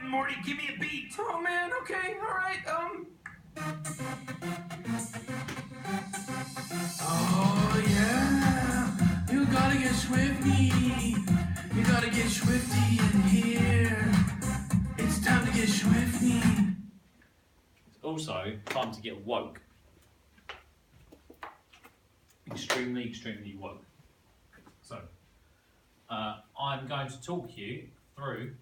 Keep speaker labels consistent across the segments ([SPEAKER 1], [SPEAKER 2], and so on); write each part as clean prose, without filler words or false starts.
[SPEAKER 1] and Morty, give me a beat.
[SPEAKER 2] Oh man, okay, alright, Oh yeah, you gotta get swifty. You gotta get swifty in here. It's time to get swifty.
[SPEAKER 3] It's also time to get woke. Extremely, extremely woke. So, I'm going to talk you through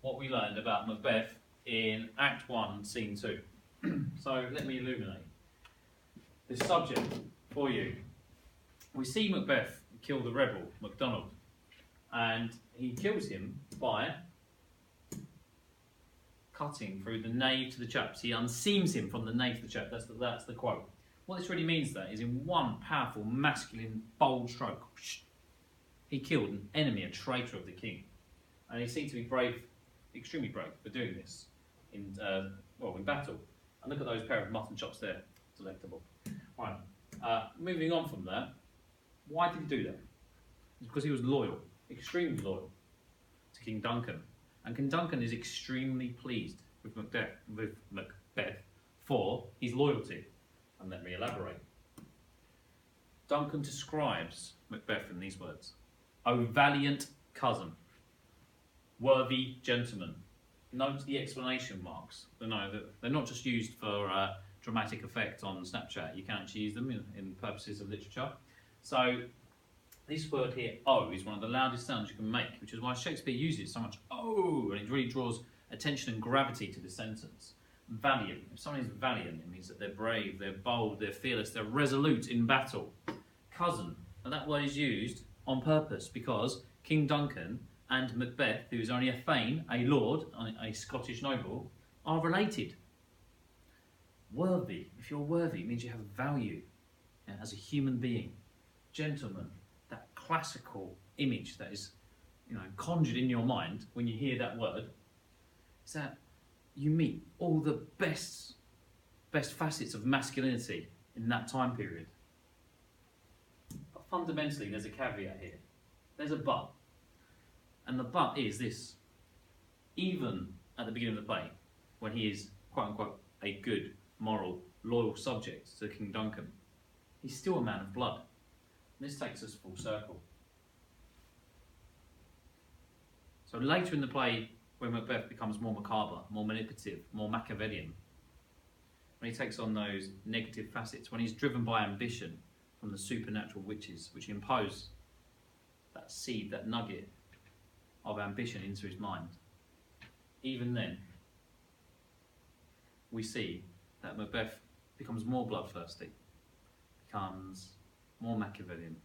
[SPEAKER 3] what we learned about Macbeth in Act 1, Scene 2. So, let me illuminate this subject for you. We see Macbeth kill the rebel, MacDonald, and he kills him by cutting through the nave to the chaps. He unseams him from the nave to the chap. That's the quote. What this really means that is in one powerful, masculine, bold stroke, he killed an enemy, a traitor of the king. And he seemed to be brave, extremely brave, for doing this in battle. And look at those pair of mutton chops there, delectable. Right, moving on from that, why did he do that? It's because he was loyal, extremely loyal to King Duncan. And King Duncan is extremely pleased with Macbeth for his loyalty. And let me elaborate. Duncan describes Macbeth in these words: "O valiant cousin, worthy gentleman." Note the exclamation marks. They're not just used for dramatic effect on Snapchat. You can actually use them in purposes of literature. So this word here, "O," is one of the loudest sounds you can make, which is why Shakespeare uses so much "oh," and it really draws attention and gravity to the sentence. Valiant. If someone is valiant, it means that they're brave, they're bold, they're fearless, they're resolute in battle. Cousin. Now that word is used on purpose because King Duncan and Macbeth, who is only a thane, a lord, a Scottish noble, are related. Worthy. If you're worthy, it means you have value as a human being. Gentleman. That classical image that is, conjured in your mind when you hear that word, is that you meet all the best facets of masculinity in that time period. But fundamentally, there's a caveat here. There's a but. And the but is this. Even at the beginning of the play, when he is, quote-unquote, a good, moral, loyal subject to King Duncan, he's still a man of blood. And this takes us full circle. So later in the play, when Macbeth becomes more macabre, more manipulative, more Machiavellian, when he takes on those negative facets, when he's driven by ambition from the supernatural witches, which impose that seed, that nugget of ambition into his mind, even then, we see that Macbeth becomes more bloodthirsty, becomes more Machiavellian,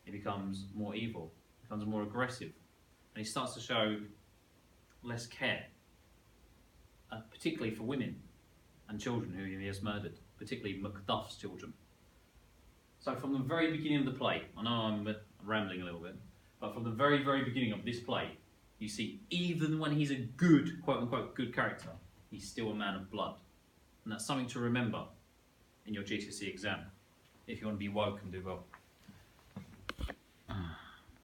[SPEAKER 3] he becomes more evil, becomes more aggressive, and he starts to show less care, particularly for women and children who he has murdered, particularly Macduff's children. So from the very beginning of the play, I know I'm rambling a little bit, but from the very, very beginning of this play, you see even when he's a good, quote-unquote, good character, he's still a man of blood. And that's something to remember in your GCSE exam, if you want to be woke and do well.